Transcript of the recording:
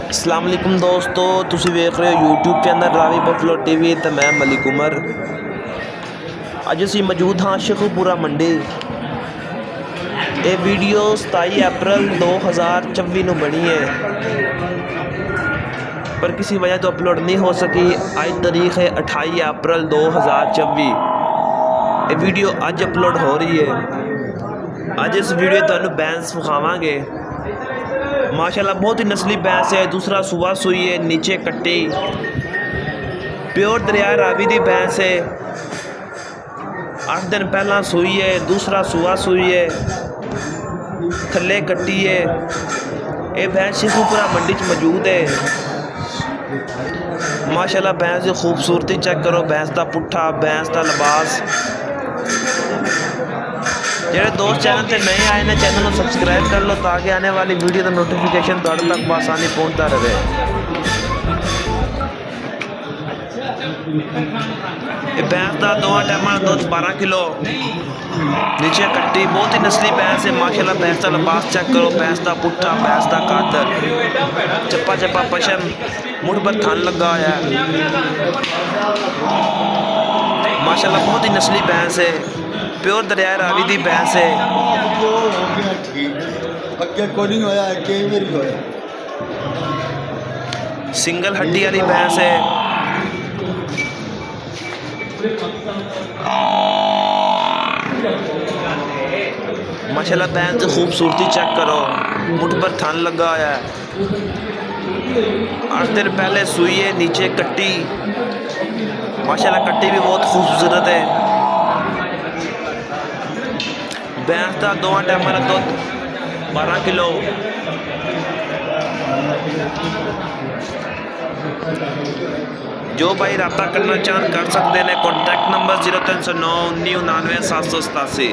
अस्सलाम वालेकुम दोस्तों, तुसी वेख रहे हो YouTube channel Ravi buffalo TV तो मैं मलिक उमर। अज असी मौजूद हाँ शेखुपुरा मंडी। ये वीडियो 27 अप्रैल 2024 ਨੂੰ बनी है पर किसी वजह तो अपलोड नहीं हो सकी। आज तारीख है 28 अप्रैल 2024। ये वीडियो अज अपलोड हो रही है। अज इस वीडियो तुहानू बैंस विखावांगे। माशाल्लाह बहुत ही नस्ली भैंस है। दूसरा सुबह सुई है, नीचे कट्टी, प्योर दरिया रावी की भैंस है। 8 दिन पहला सुई है, दूसरा सुबह सुई है, थले कट्टी है। ये भैंस शेखुपुरा मंडी च मौजूद है। माशाल्लाह भैंस की खूबसूरती चेक करो, भैंस का पुट्ठा, भैंस का लिबास। जेडे दोस्त चैनल से नए आए हैं चैनल को सब्सक्राइब कर लो ताकि आने वाली वीडियो का नोटिफिकेशन तुहाडे तक आसानी पहुँचता रहे। भैंस का 2 टाइम दूध 12 किलो, नीचे कट्टी, बहुत ही नस्ली भैंस है। माशाल्लाह भैंस का लिबास चेक करो, भैंस का पुट्ठा, भैंस का कद, चप्पा चप्पा पशम, मुठ पर थन लगा है। माशाल्लाह बहुत ही नस्ली भैंस है, प्योर दरिया रावी की भैंस है। सिंगल हड्डी वाली भैंस है। माशाल्लाह भैंस की खूबसूरती चेक करो, मुठ पर थन लगा है। 8 दिन पहले सुई है, नीचे कट्टी। माशाल्लाह कट्टी भी बहुत खूबसूरत है। भैंस का 2 टाइम दूध 12 किलो। जो भाई रब्ता करना चाहन कर सकते हैं। Contact number 0309 1999 787।